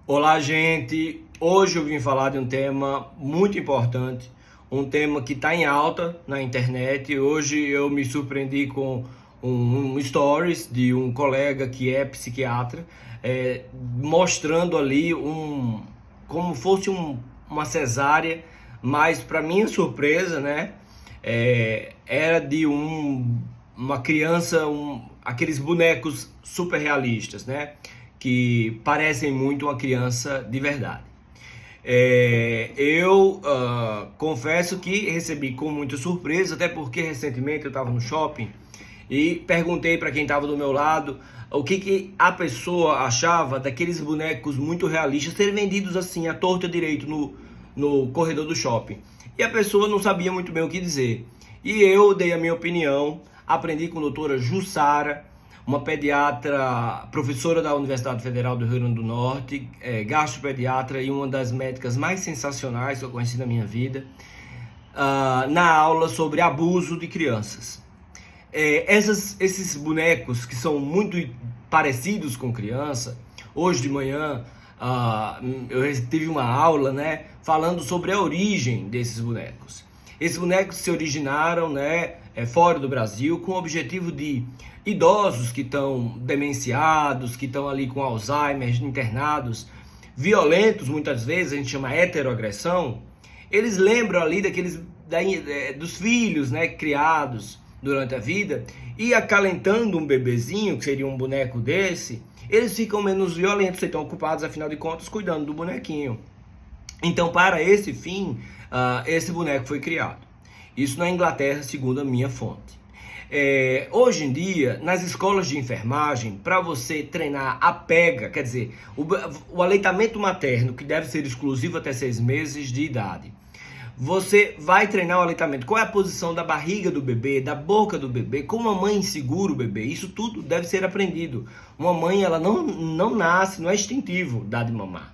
Olá, gente! Hoje eu vim falar de um tema muito importante, um tema que está em alta na internet. Hoje eu me surpreendi com um stories de um colega que é psiquiatra, mostrando ali como fosse uma cesárea, mas para minha surpresa, né, era de uma criança, aqueles bonecos super realistas, né? Que parecem muito uma criança de verdade. Eu confesso que recebi com muita surpresa, até porque recentemente eu estava no shopping e perguntei para quem estava do meu lado o que a pessoa achava daqueles bonecos muito realistas serem vendidos assim, à torta direito no corredor do shopping. E a pessoa não sabia muito bem o que dizer. E eu dei a minha opinião, aprendi com a doutora Jussara, uma pediatra, professora da Universidade Federal do Rio Grande do Norte, gastropediatra e uma das médicas mais sensacionais que eu conheci na minha vida, na aula sobre abuso de crianças. Esses bonecos que são muito parecidos com criança, hoje de manhã eu tive uma aula, né, falando sobre a origem desses bonecos. Esses bonecos se originaram, né, fora do Brasil, com o objetivo de idosos que estão demenciados, que estão ali com Alzheimer, internados, violentos, muitas vezes, a gente chama heteroagressão, eles lembram ali dos filhos, né, criados durante a vida, e acalentando um bebezinho, que seria um boneco desse, eles ficam menos violentos, estão ocupados, afinal de contas, cuidando do bonequinho. Então, para esse fim, esse boneco foi criado. Isso na Inglaterra, segundo a minha fonte. Hoje em dia, nas escolas de enfermagem, para você treinar a pega, quer dizer, o aleitamento materno, que deve ser exclusivo até 6 meses de idade, você vai treinar o aleitamento. Qual é a posição da barriga do bebê, da boca do bebê, como a mãe segura o bebê. Isso tudo deve ser aprendido. Uma mãe, ela não nasce, não é instintivo dar de mamar.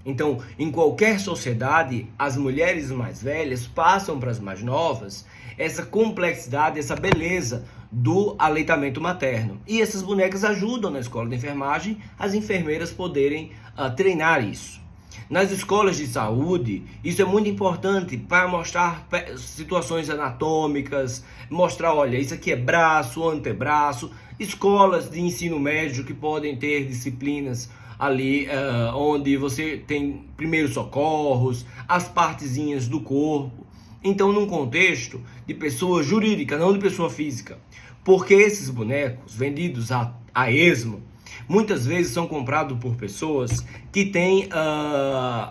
Então, em qualquer sociedade, as mulheres mais velhas passam para as mais novas essa complexidade, essa beleza do aleitamento materno. E essas bonecas ajudam na escola de enfermagem as enfermeiras poderem treinar isso. Nas escolas de saúde, isso é muito importante para mostrar situações anatômicas, mostrar, olha, isso aqui é braço, antebraço, escolas de ensino médio que podem ter disciplinas ali onde você tem primeiros socorros, as partezinhas do corpo. Então, num contexto de pessoa jurídica, não de pessoa física, porque esses bonecos vendidos a esmo, muitas vezes são comprados por pessoas que têm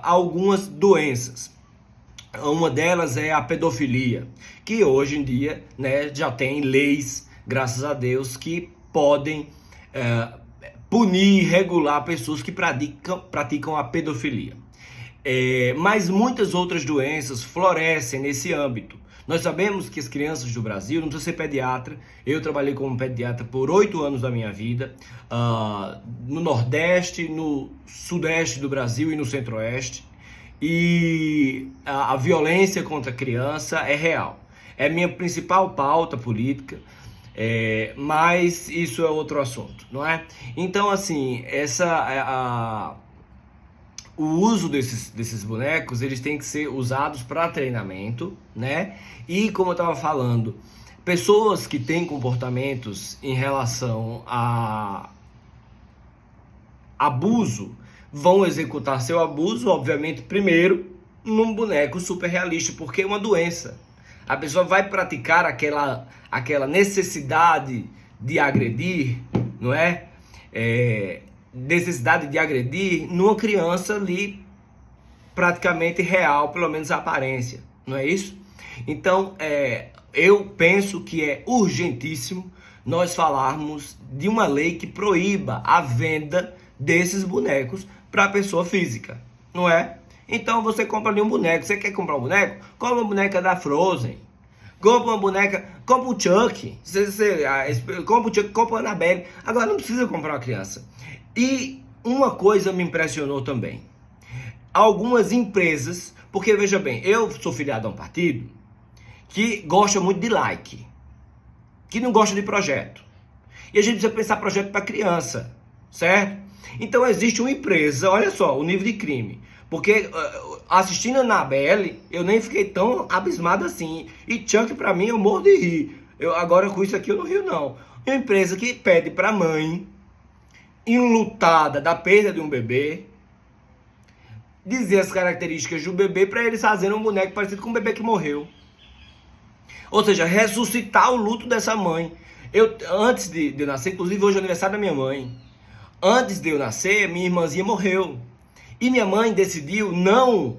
algumas doenças. Uma delas é a pedofilia, que hoje em dia, né, já tem leis, graças a Deus, que podem punir e regular pessoas que praticam a pedofilia. Mas muitas outras doenças florescem nesse âmbito. Nós sabemos que as crianças do Brasil, não precisa ser pediatra, eu trabalhei como pediatra por 8 anos da minha vida, no Nordeste, no Sudeste do Brasil e no Centro-Oeste, e a violência contra a criança é real. É minha principal pauta política, mas isso é outro assunto, não é? Então, assim, o uso desses bonecos, eles têm que ser usados para treinamento, né? E como eu estava falando, pessoas que têm comportamentos em relação a abuso vão executar seu abuso, obviamente, primeiro num boneco super realista, porque é uma doença. A pessoa vai praticar aquela necessidade de agredir, não é? Necessidade de agredir numa criança ali praticamente real, pelo menos a aparência, não é isso? Então, eu penso que é urgentíssimo nós falarmos de uma lei que proíba a venda desses bonecos para a pessoa física, não é? Então você compra ali um boneco, você quer comprar um boneco? Compra uma boneca da Frozen, compra uma boneca, compra o Chuck, compra o Chuck, compra a Annabelle. Agora não precisa comprar uma criança. E uma coisa me impressionou também. Algumas empresas, porque veja bem, eu sou filiado a um partido que gosta muito de like, que não gosta de projeto. E a gente precisa pensar projeto para criança, certo? Então existe uma empresa, olha só o nível de crime. Porque assistindo a Annabelle, eu nem fiquei tão abismado assim. E Chuck, pra mim, eu morro de rir. Agora com isso aqui eu não rio, não. Uma empresa que pede pra mãe, enlutada da perda de um bebê, dizer as características do bebê para eles fazerem um boneco parecido com um bebê que morreu. Ou seja, ressuscitar o luto dessa mãe. Antes de eu nascer, inclusive hoje é o aniversário da minha mãe. Antes de eu nascer, minha irmãzinha morreu. E minha mãe decidiu não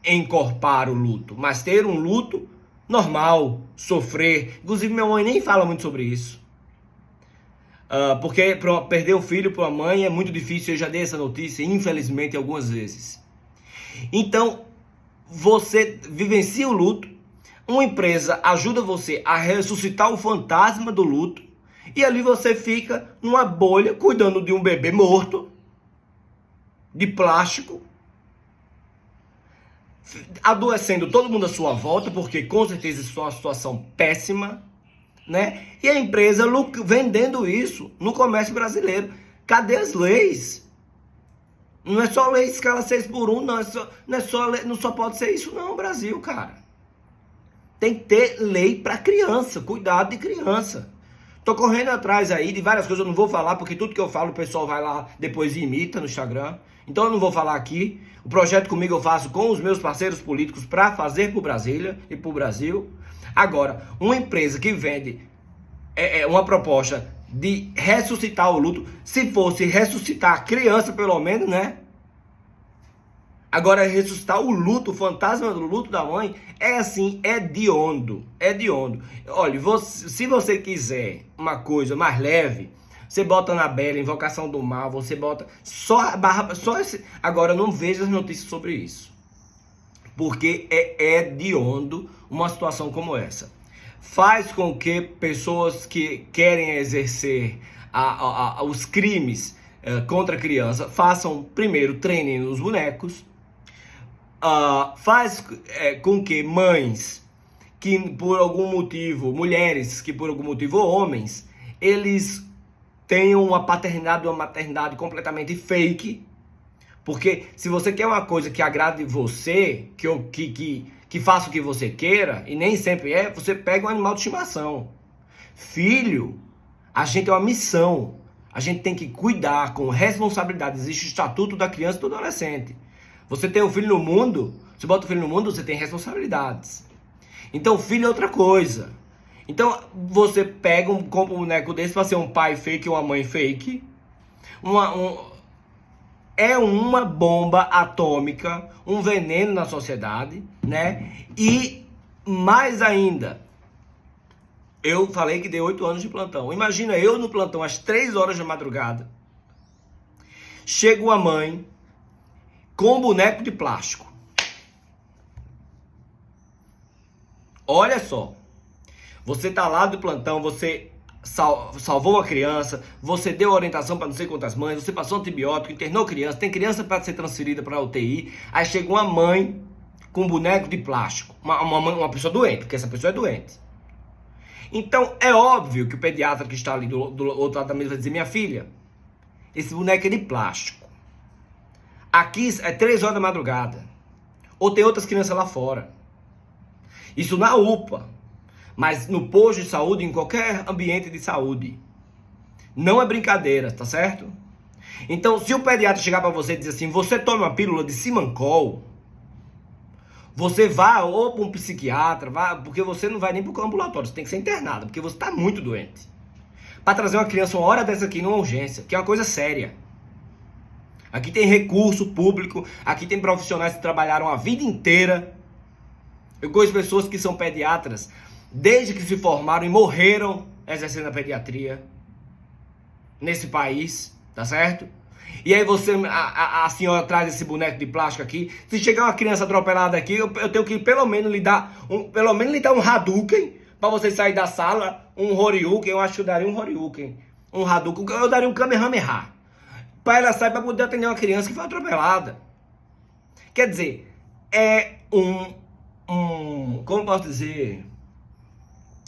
encorpar o luto, mas ter um luto normal, sofrer. Inclusive minha mãe nem fala muito sobre isso. Porque perder o filho para a mãe é muito difícil. Eu já dei essa notícia, infelizmente, algumas vezes. Então, você vivencia o luto. Uma empresa ajuda você a ressuscitar o fantasma do luto. E ali você fica numa bolha cuidando de um bebê morto, de plástico, adoecendo todo mundo à sua volta, porque com certeza isso é uma situação péssima, né? E a empresa vendendo isso no comércio brasileiro. Cadê as leis? Não é só lei escala 6x1, não só pode ser isso não, Brasil, cara. Tem que ter lei para criança, cuidado de criança. Tô correndo atrás aí de várias coisas, eu não vou falar, porque tudo que eu falo o pessoal vai lá depois e imita no Instagram. Então eu não vou falar aqui. O projeto comigo eu faço com os meus parceiros políticos para fazer por Brasília e por Brasil. Agora, uma empresa que vende uma proposta de ressuscitar o luto, se fosse ressuscitar a criança pelo menos, né? Agora, ressuscitar o luto, o fantasma do luto da mãe, é assim, é hediondo. Olha, se você quiser uma coisa mais leve, você bota na Bela, Invocação do Mal, você bota Agora, não veja as notícias sobre isso. Porque é hediondo uma situação como essa. Faz com que pessoas que querem exercer os crimes contra a criança façam, primeiro, treinem os bonecos. Faz com que mães que por algum motivo, mulheres que por algum motivo, ou homens, eles tenham uma paternidade ou uma maternidade completamente fake. Porque se você quer uma coisa que agrade você, que faça o que você queira, e nem sempre você pega um animal de estimação. Filho, a gente tem uma missão. A gente tem que cuidar com responsabilidade. Existe o Estatuto da Criança e do Adolescente. Você tem um filho no mundo, você bota o filho no mundo, você tem responsabilidades. Então, filho é outra coisa. Então, você compra um boneco desse para ser um pai fake ou uma mãe fake. É uma bomba atômica, um veneno na sociedade, né? E mais ainda, eu falei que dei 8 anos de plantão. Imagina eu no plantão às 3 horas da madrugada. Chega uma mãe com um boneco de plástico. Olha só. Você tá lá do plantão, você salvou a criança, você deu orientação para não sei quantas mães, você passou antibiótico, internou criança, tem criança para ser transferida para a UTI, aí chega uma mãe com um boneco de plástico, uma pessoa doente, porque essa pessoa é doente. Então é óbvio que o pediatra que está ali do outro lado da mesa vai dizer: minha filha, esse boneco é de plástico. Aqui é 3 horas da madrugada, ou tem outras crianças lá fora. Isso na UPA. Mas no posto de saúde, em qualquer ambiente de saúde. Não é brincadeira, tá certo? Então, se o pediatra chegar para você e dizer assim: você toma uma pílula de Simancol, você vá ou para um psiquiatra, porque você não vai nem para o ambulatório, você tem que ser internado, porque você está muito doente. Para trazer uma criança uma hora dessa aqui numa urgência, que é uma coisa séria. Aqui tem recurso público, aqui tem profissionais que trabalharam a vida inteira. Eu conheço pessoas que são pediatras desde que se formaram e morreram exercendo a pediatria nesse país, tá certo? E aí a senhora traz esse boneco de plástico aqui. Se chegar uma criança atropelada aqui, eu tenho que pelo menos lhe dar um Hadouken para você sair da sala, um Horyuken, eu acho que eu daria um Horyuken, um Hadouken, eu daria um Kamehameha, para ela sair para poder atender uma criança que foi atropelada. Quer dizer, é como posso dizer,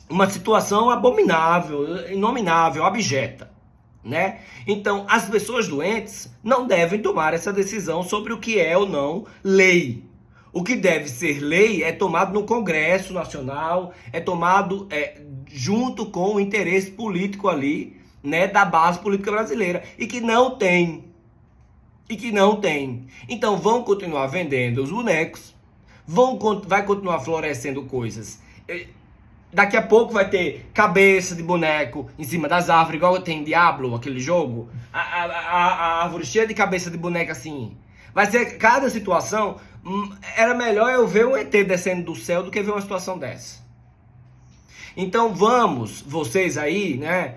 uma situação abominável, inominável, abjeta. né? Então, as pessoas doentes não devem tomar essa decisão sobre o que é ou não lei. O que deve ser lei é tomado no Congresso Nacional, é tomado junto com o interesse político ali, né, da base política brasileira, e que não tem. Então vão continuar vendendo os bonecos, vai continuar florescendo coisas. Daqui a pouco vai ter cabeça de boneco em cima das árvores, igual tem Diablo, aquele jogo. A árvore cheia de cabeça de boneco assim. Vai ser cada situação. Era melhor eu ver um ET descendo do céu do que ver uma situação dessa. Então vamos, vocês aí, né?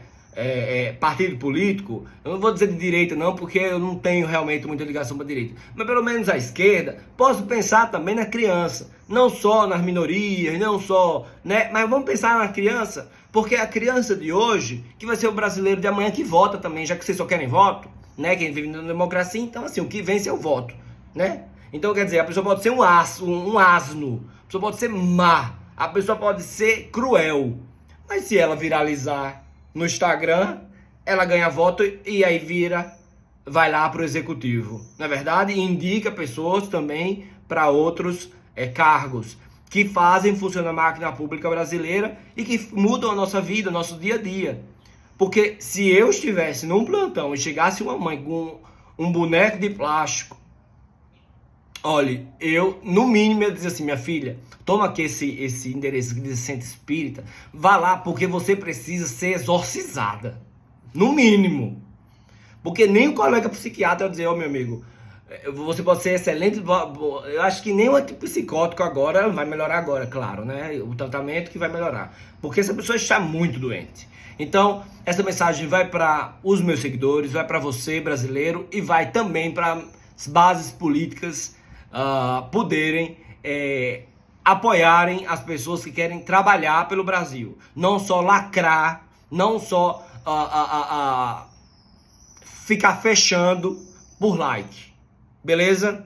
Partido político, eu não vou dizer de direita não, porque eu não tenho realmente muita ligação para direita, mas pelo menos a esquerda, posso pensar também na criança, não só nas minorias, não só, né, mas vamos pensar na criança, porque a criança de hoje, que vai ser o brasileiro de amanhã que vota também, já que vocês só querem voto, né, quem vive na democracia, então assim, o que vence é o voto, né, então quer dizer, a pessoa pode ser um asno, a pessoa pode ser má, a pessoa pode ser cruel, mas se ela viralizar no Instagram, ela ganha voto e aí vai lá para o executivo. Na verdade, indica pessoas também para outros cargos que fazem funcionar a máquina pública brasileira e que mudam a nossa vida, o nosso dia a dia. Porque se eu estivesse num plantão e chegasse uma mãe com um boneco de plástico, olha, eu, no mínimo, eu dizia assim, minha filha, toma aqui esse endereço de centro espírita, vá lá porque você precisa ser exorcizada. No mínimo. Porque nem o colega psiquiatra vai dizer, ó, meu amigo, você pode ser excelente, eu acho que nem o antipsicótico agora vai melhorar agora, claro, né? O tratamento que vai melhorar. Porque essa pessoa está muito doente. Então, essa mensagem vai para os meus seguidores, vai para você, brasileiro, e vai também para as bases políticas poderem apoiarem as pessoas que querem trabalhar pelo Brasil. Não só lacrar, não só ficar fechando por like. Beleza?